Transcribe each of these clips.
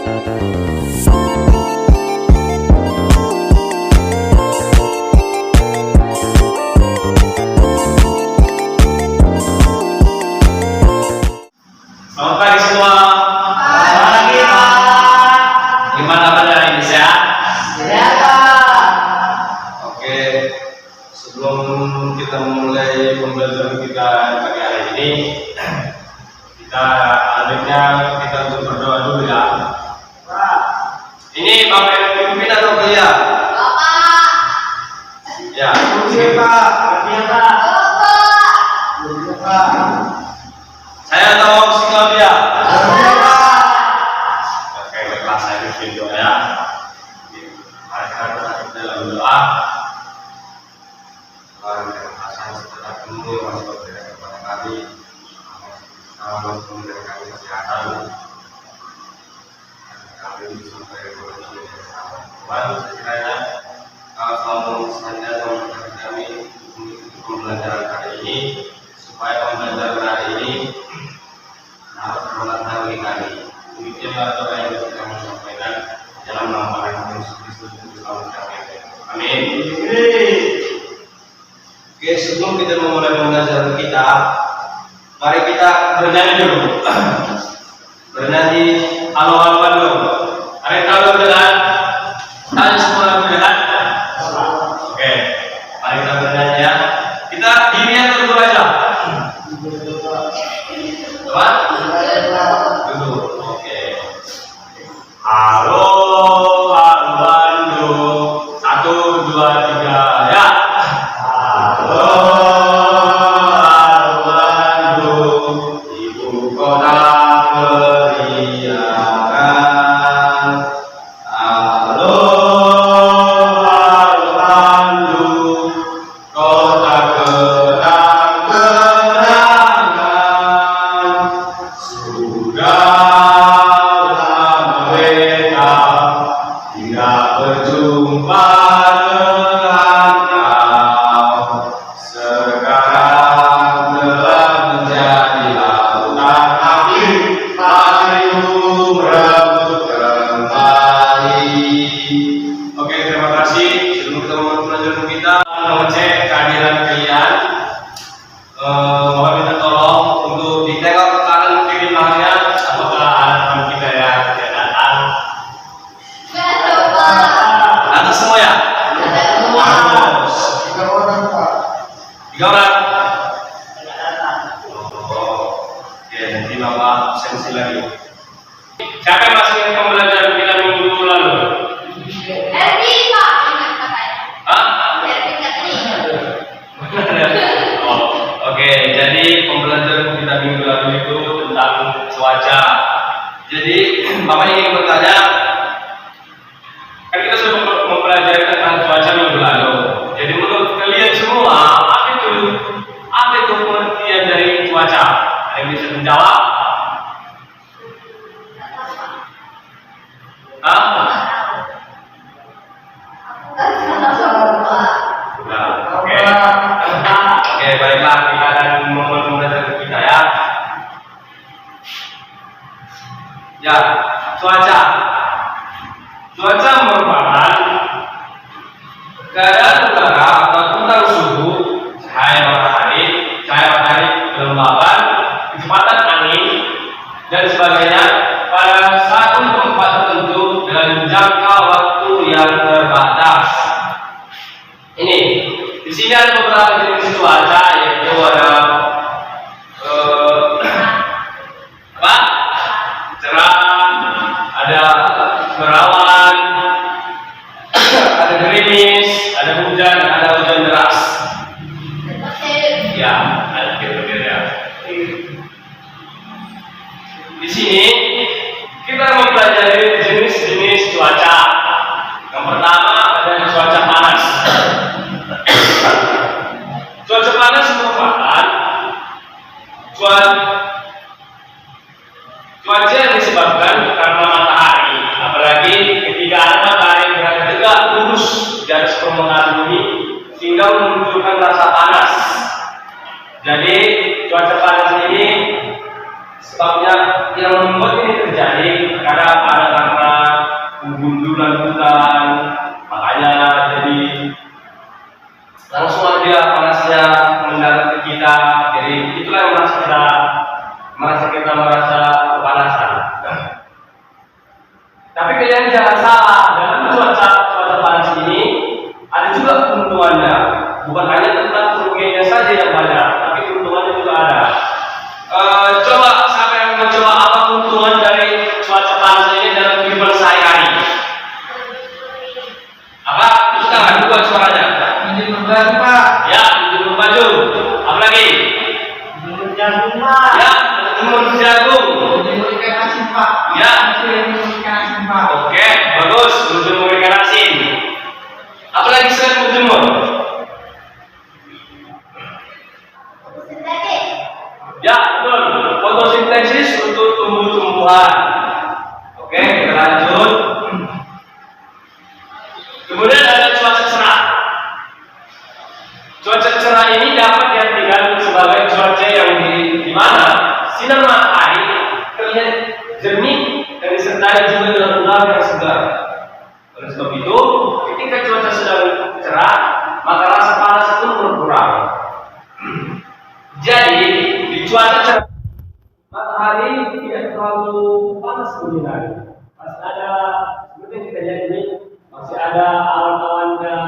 Selamat pagi semua. Pagi, Pak. Gimana kabar ini, sehat? Sehat, Pak. Oke, sebelum kita memulai pembelajaran kita pagi hari ini, kita untuk berdoa dulu ya. Pak. Ini Bapak yang pimpin atau kuliah? Bapak. Ya, Iya, Pak. Iya, Pak. Iya, Pak. saya atau si Claudia? Iya, Pak. Oke, baiklah, saya pimpin doa ya. Mari kita dalam doa. Tuhan, terima kasih setelah kamu yang memberikan kepada kami. Kamu memberikan kami kesehatan. Kami sampai berjumpa bersama. Tuhan, sekiranya Kau selalu senantiasa memberkati kami untuk pembelajaran hari ini, supaya pembelajaran hari ini dapat bermanfaat bagi kami. Demikianlah doa yang bisa kami sampaikan dalam nama Yesus Kristus bersama kami. Amin. Oke, sebelum kita memulai pembelajaran kita, mari kita bernyanyi dulu. Bernyanyi halo halo Bandung. Ada yang tahu dengan tanya semua lagu dengan? Oke, mari kita bernyanyi ya. Kita diri atau duduk aja? Apa? Duduk. Oke. Halo halo Bandung. 1, 2, 3 ya. Halo halo Bandung, ibu kota periakan. Halo halo Bandung, kota kenang-kenangan. Sudah lama beta tidak berjumpa dengan kau. Sekarang telah menjadi lautan api, payung rebut kembali. Oke, terima kasih. Sebelum kita memulai pelajaran kita, mengecek kehadiran kalian. Mohon minta tolong untuk ditengok ke kanan kiri belakangnya, apakah ada teman kita yang tidak datang. Datang semua ya? Harus. 3 orang, Pak. 3 orang. Oh, oke, nanti Bapak absensi lagi. Siapa yang masih ingat pembelajaran kita minggu lalu? Hah? Oh, oke, jadi pembelajaran kita minggu lalu itu tentang cuaca. Jadi, Bapak ingin bertanya, kan kita sudah mempelajari tentang cuaca minggu lalu. Jadi menurut kalian semua, apa itu pengertian dari cuaca? Ada yang bisa menjawab? Hah? Nah, oke. Oke, baiklah, kita akan memulai pembelajaran kita ya. Ya, cuaca. Cuaca merupakan keadaan udara atau tentang suhu, cahaya matahari, kelembaban, kecepatan angin, dan sebagainya pada satu tempat tertentu dengan jangka waktu yang terbatas. Ini, di sini ada beberapa jenis cuaca, yaitu ada apa? Cerah, ada berawan, ada gerimis, ada hujan deras. Ya, ada berbeda. Di sini kita mempelajari jenis-jenis cuaca. Yang pertama ada cuaca panas. Cuaca panas merupakan cuaca yang disebabkan karena matahari, apalagi ketika ada matahari berada tegak lurus di atas permukaan bumi sehingga memunculkan rasa panas. Jadi cuaca panas ini sebabnya yang membuat ini terjadi karena lanjut. Kemudian ada cuaca cerah. Cuaca cerah ini dapat diartikan sebagai cuaca yang di mana sinar matahari terlihat jernih dan disertai juga dengan udara yang segar. Oleh sebab itu, ketika cuaca sedang cerah, maka rasa panas pun berkurang. Jadi, di cuaca cerah, matahari tidak terlalu panas berminari. Masih ada, seperti yang kita lihat ini, masih ada awan-awannya,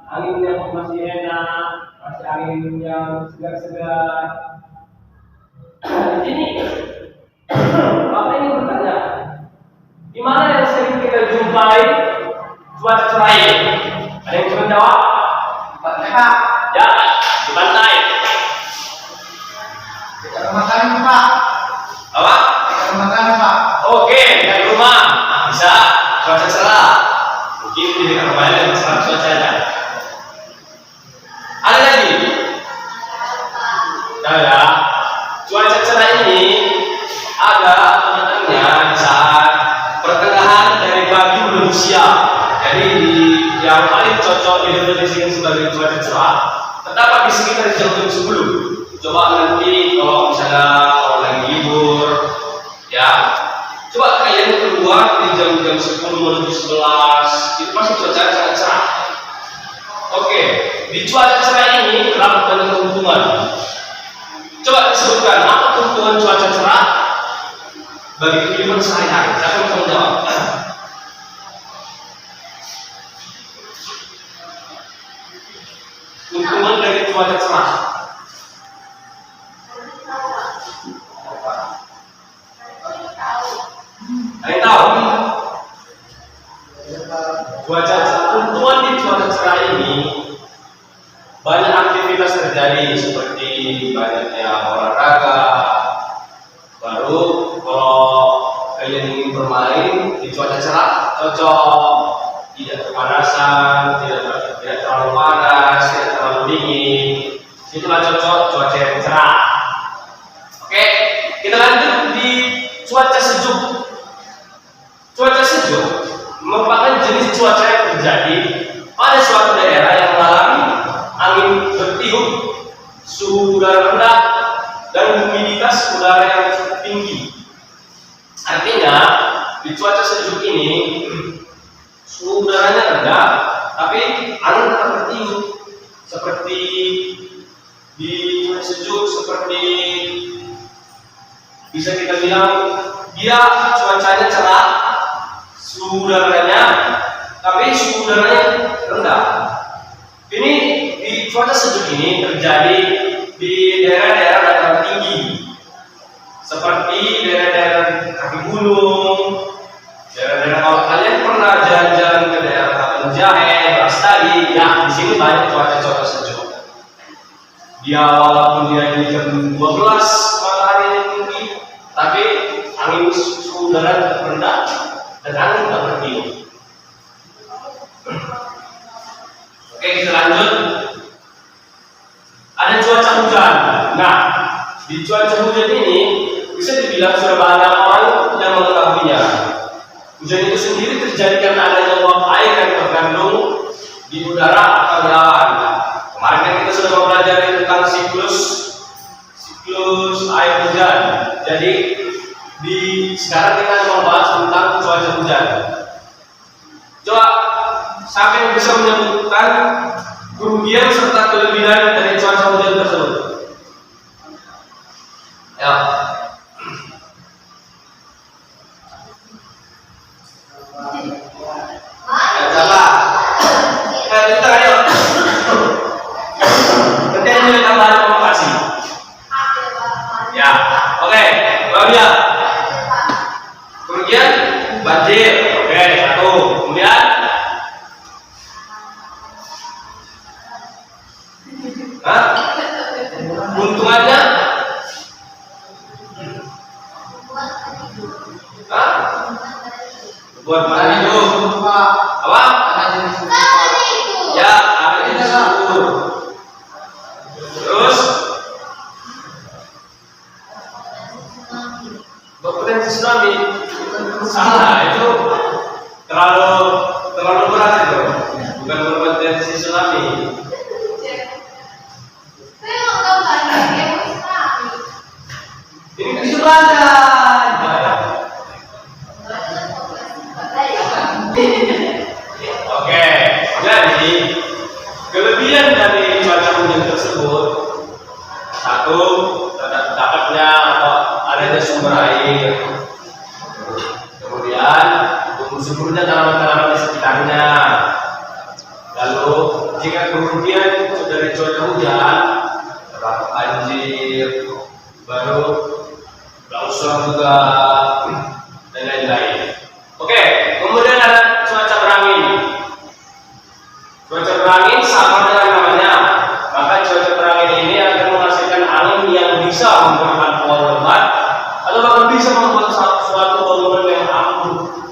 angin yang masih enak, masih angin yang segar-segar. Di sini, Bapak ini bertanya, di mana yang sering kita jumpai cuaca cerah ini? Ada yang bisa menjawab? Pak. Ya, di pantai. Dekat rumah kami, Pak. Apa? Dekat rumah kami, Pak. Oke, dari rumah bisa cuaca cerah. Mungkin di dekat rumahnya ada cerah cuacanya. Ada lagi? Nah ya, cuaca cerah ini ada tanda-tandanya di saat pertengahan dari pagi menuju siang. Jadi yang paling cocok didefinisikan sebagai cuaca cerah terdapat di sekitar jam 10. Coba nanti kalau misalnya kalau lagi libur, ya, coba kalian keluar di jam-jam 10 menuju 11, itu masih cuaca sangat cerah. Oke, di cuaca cerah ini terdapat banyak keuntungan. Coba disebutkan apa keuntungan cuaca cerah bagi kehidupan sehari-hari. Siapa yang bisa menjawab? Keuntungan dari cuaca cerah. Ada yang tahu? Keuntungan di cuaca cerah ini banyak aktivitas terjadi seperti banyaknya olahraga. Baru kalau kalian ingin bermain di cuaca cerah cocok, tidak kepanasan, tidak terlalu panas, tidak terlalu dingin. Itulah cocok cuaca yang cerah. Oke, kita lanjut di cuaca sejuk. Cuaca sejuk merupakan jenis cuaca yang terjadi pada suatu daerah yang mengalami angin bertiup, suhu udara rendah, dan humiditas udara yang cukup tinggi. Artinya, di cuaca sejuk ini suhu udaranya rendah, tapi angin tetap bertiup. Seperti di cuaca sejuk, seperti bisa kita bilang dia cuacanya cerah, suhu udaranya, tapi suhu udaranya rendah. Ini di cuaca sejuk ini terjadi di daerah-daerah dataran tinggi, seperti daerah-daerah kaki gunung, daerah-daerah kalau kalian pernah jalan-jalan ke daerah Kampung Jahe, Brastagi, ya di sini banyak cuaca sejuk. Dia walaupun dia di jam 12 matahari yang tinggi, tapi angin suhu udara tetap rendah dan angin tak bertiup. Oke, kita lanjut. Ada cuaca hujan. Nah, di cuaca hujan ini bisa dibilang sudah banyak orang yang mengetahuinya. Hujan itu sendiri terjadi karena adanya uap air yang terkandung di udara atau di awan. Kemarin kan kita sudah mempelajari tentang siklus air hujan. Jadi sekarang kita membahas tentang cuaca hujan. Coba siapa yang bisa menyebutkan kerugian serta kelebihan dari cuaca hujan tersebut? Ya. Siapa? Kita ayo. Nanti ada tambahan informasi. Ya, oke. Bahagia. Kemudian banjir. Oke, satu. Kemudian keuntungannya buat mana itu? Apa? Ya, ada jenis subur. Terus berpotensi tsunami. Salah itu. terlalu berat itu, bukan berpotensi tsunami. Ini kesempatan. Oke, jadi kelebihan dari cuaca hujan tersebut, satu, dapatnya atau adanya sumber air, kemudian suburnya tanaman-tanaman di sekitarnya. Lalu jika kemudian dari cuaca hujan, terdapat banjir, baru longsor juga, dan lain-lain. Oke, kemudian ada cuaca berangin. Cuaca berangin sama dengan namanya, maka cuaca berangin ini akan menghasilkan angin yang bisa menggerakkan pohon lebat atau bahkan bisa membuat suatu bangunan yang ambruk.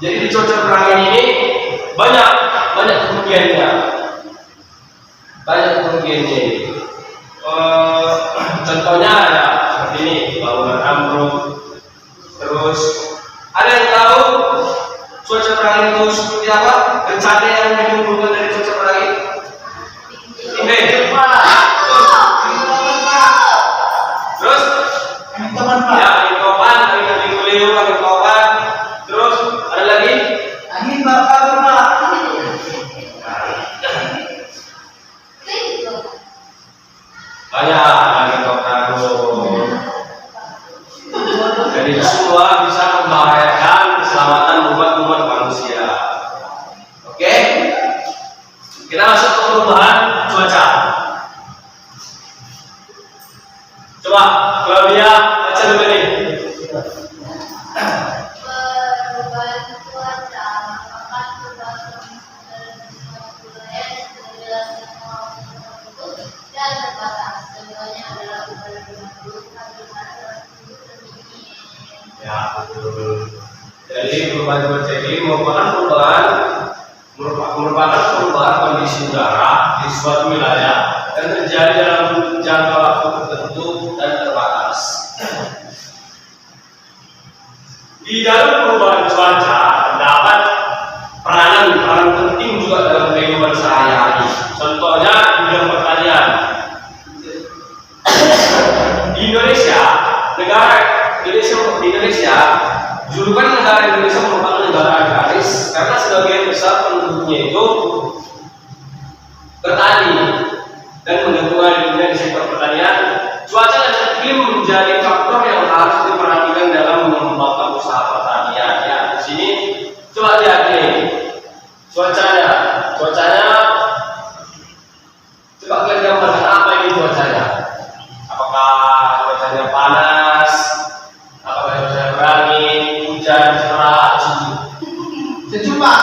Jadi di cuaca berangin ini banyak kerugiannya. Contohnya ya seperti ini, bangunan ambruk. Terus ada yang tahu cuaca berangin itu seperti apa? Bencana yang ditimbulkan dari cuaca berangin? Ini. Terus Teman Pak. ya, angin topan, angin beliung, angin topan. Terus ada lagi? Angin bakar Pak. Banyak angin tornado. Jadi semua bisa membahayakan keselamatan umat manusia. Oke? Kita masuk ke perubahan cuaca. Coba Claudia baca dulu nih. Perubahan cuaca merupakan perubahan dan terbatas. Contohnya adalah perubahan makhluk Ya, betul. Jadi perubahan cuaca ini merupakan perubahan kondisi udara di suatu wilayah yang terjadi dalam jangka waktu tertentu dan terbatas. Di dalam perubahan cuaca terdapat peranan penting juga dalam kehidupan sehari-hari. Contohnya di bidang pertanian. Di Indonesia, julukan negara Indonesia merupakan negara agraris karena sebagian besar penduduknya itu bertani dan menggantungkan hidupnya di sektor pertanian. Cuaca dan iklim menjadi faktor yang harus diperhatikan dalam mengembangkan usaha pertanian. Ya, di sini coba lihat nih cuacanya. Coba kalian gambarkan apa ini cuacanya? Apakah cuacanya panas? Apakah cuacanya berangin, hujan, cerah, atau sejuk? Sejuk Pak.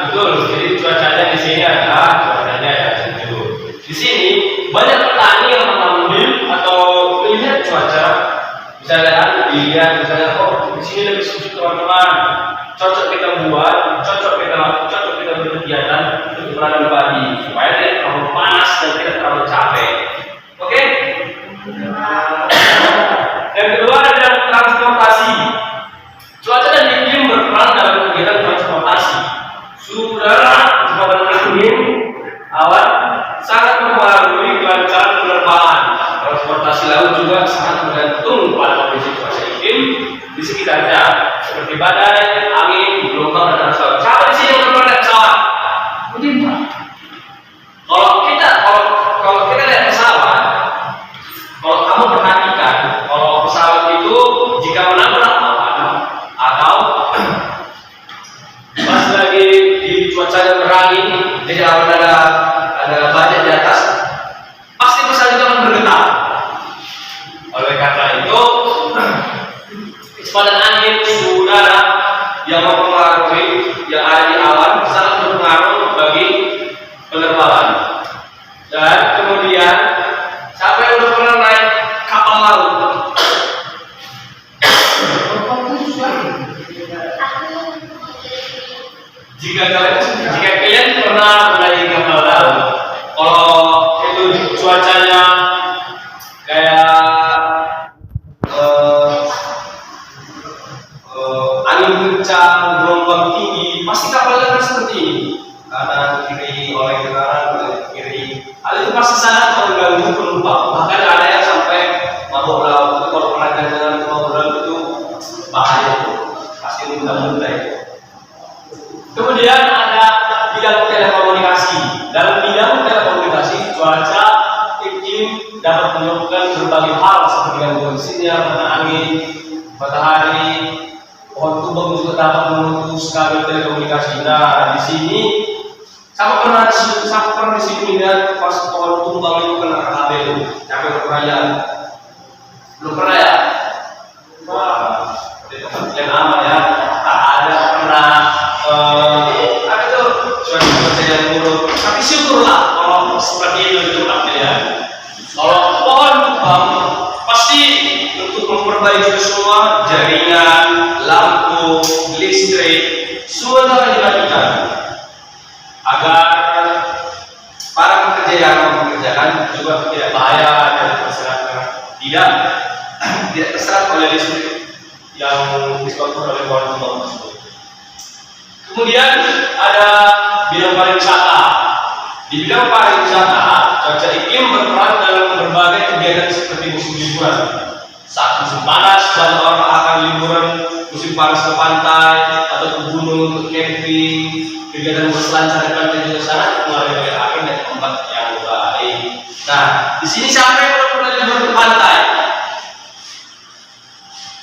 Betul. Jadi cuacanya di sini adalah cuacanya ya sejuk. Di sini banyak petani yang mengambil atau melihat cuaca. Misalnya misalnya di sini lebih sejuk teman-teman. Cocok kita berkegiatan untuk menanam padi supaya tidak terlalu panas dan tidak terlalu capek. Oke? Yang kedua adalah transportasi. Cuaca dan iklim berperan dalam kegiatan transportasi. Udara, kecepatan angin, awan sangat mempengaruhi kelancaran penerbangan. Transportasi laut juga sangat bergantung pada kondisi cuaca iklim di sekitarnya, seperti badai, angin, gelombang, dan pesawat. Siapa di sini yang pernah naik pesawat? Mungkin Pak. Kalau kita lihat pesawat, kalau kamu perhatikan, kalau pesawat itu jika menabrak awan atau pas lagi di cuaca yang berangin, jadi awan ada badai di atas, pasti pesawat itu akan bergetar. Oleh karena itu, kecepatan angin, suhu udara yang mempengaruhi yang ada di awan sangat berpengaruh bagi penerbangan. Dan kemudian, siapa yang udah pernah naik kapal laut? Jika kalian pernah menaiki kapal laut, kalau itu cuacanya kayak angin kencang, gelombang tinggi, pasti kapalnya kan seperti ini, kanan kiri, oleh ke kanan, oleh ke kiri. Hal itu pasti sangat mengganggu penumpang. Bahkan ada yang sampai mabuk laut. Tapi kalau pernah dengan mabuk laut itu bahaya, pasti mudah-mudah itu. Kemudian ada bidang telekomunikasi. Dalam bidang telekomunikasi, cuaca, iklim dapat menyebabkan berbagai hal seperti gangguan sinyal, angin, matahari, pohon tumbang juga dapat memutus kabel telekomunikasi. Nah, di sini sama pernah di sini lihat pas pohon tumbang itu kena kabel, kabel perayaan. Belum pernah ya? Wah, di tempat yang aman ya. Tak ada pernah apa itu cuaca yang buruk. Tapi syukurlah kalau seperti itu di tempat kalian. Kalau pohon tumbang pasti untuk memperbaiki semua jaringan, lampu, listrik, semua akan dilakukan agar para pekerja yang mengerjakan juga tidak bahaya dan tidak terserap oleh listrik yang disebabkan oleh pohon tumbang tersebut. Kemudian ada bidang pariwisata. Di bidang pariwisata, cuaca iklim berperan dalam berbagai kegiatan seperti musim liburan. Saat musim panas, banyak orang akan liburan musim panas ke pantai atau ke gunung untuk camping. Kegiatan berselancar di pantai juga sangat mengalami air dan tempat yang baik. Nah, di sini siapa yang pernah liburan ke pantai?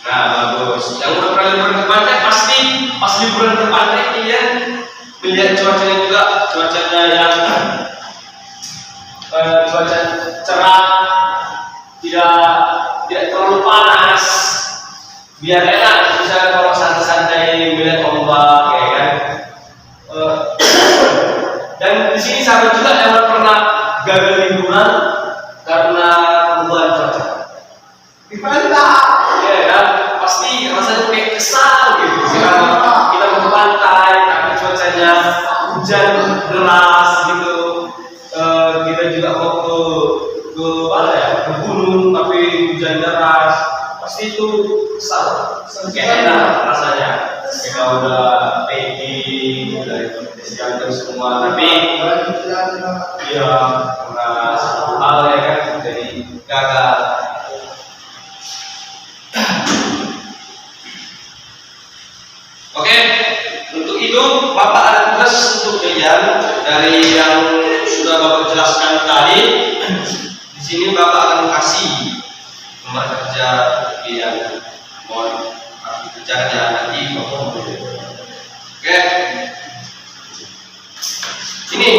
Nah, bagus. Yang udah pernah liburan ke pantai pasti pas liburan ke pantai kalian melihat cuacanya juga, cuacanya yang cuaca cerah, tidak terlalu panas, biar enak. Misalnya kalau santai-santai melihat ombak, ya kan. Dan di sini sahabat juga yang pernah gagal liburan karena perubahan cuaca. Di pantai, ya kan, pasti rasanya kayak kesal gitu. Sekarang kita mau ke pantai, tapi cuacanya hujan deras gitu. Kita juga mau ke mana ya, ke gunung tapi hujan deras, pasti itu kesal, kayak enak rasanya. Kita udah packing, udah siapkan semua, tapi ya karena satu hal ya kan jadi gagal. Oke, untuk itu Bapak ada tugas untuk kalian dari yang sudah Bapak jelaskan tadi. Di sini Bapak akan kasih nomor kerja kalian, mohon kerjanya nanti Bapak mau. Oke, ini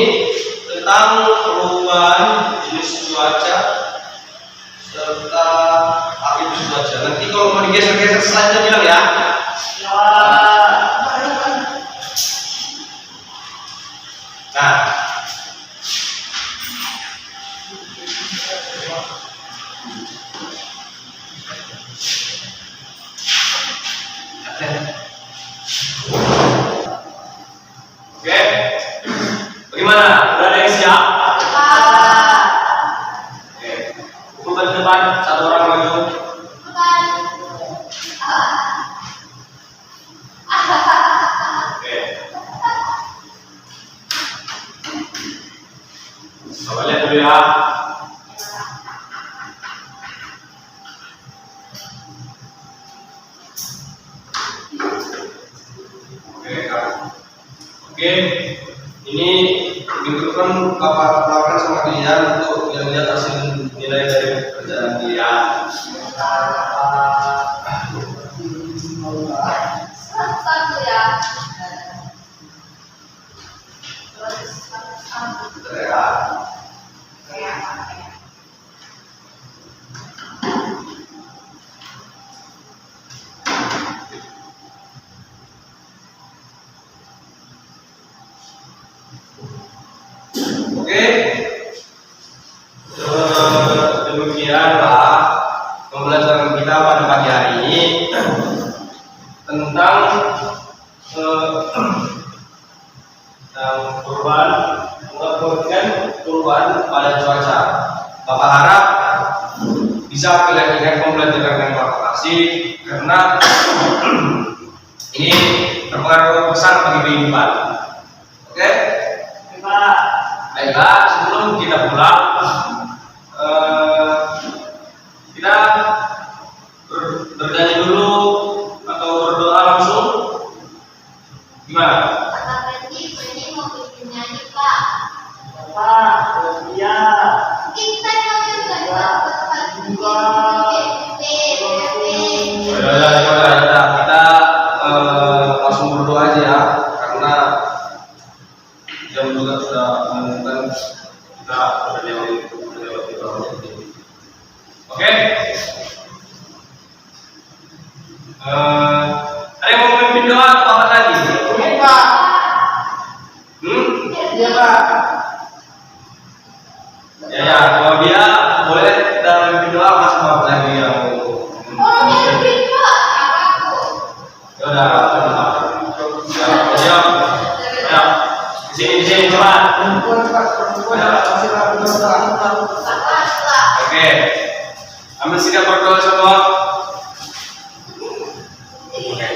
tentang perubahan jenis cuaca serta aktivitas cuaca. Nanti kalau mau digeser-geser saja bilang ya. Nah, oke, bagaimana? Udah ada yang siap? Oke, pukul ke depan, satu orang maju. Coba lihat dulu ya. Oke, ini dibutuhkan Bapak lakukan sama kalian untuk lihat hasil nilai dari pekerjaan kalian. Satu ya. Oke, demikianlah pembelajaran kita pada pagi hari ini tentang perubahan pada cuaca. Bapak harap bisa kalian ingat pembelajaran yang Bapak kasih, karena ini berpengaruh besar bagi kehidupan. Oke? Pak. Baiklah, sebelum kita pulang, kita bernyanyi dulu atau berdoa langsung. Gimana? Pak Fendi, Fendi mau bikin nyanyi Pak. Pak. Iya. Kita nyanyi juga buat Pak Fendi. Ya, kita langsung berdoa aja ya, karena jam juga sudah menunjukkan kita sudah lewat kita. Oke? Ada yang mau memimpin doa atau apa lagi? Iya, Pak. Iya, Pak. Ya, kalau dia boleh kita memimpin doa, mas mau apa lagi yang Oh, memimpin Pak. ya udah, ya, di sini cepat. Oke, ambil sikap berdoa semua. Oke.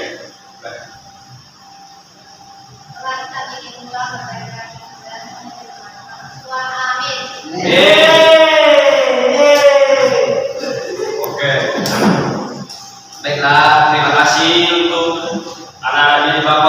Oke. Baiklah, terima kasih untuk anak-anak di bawah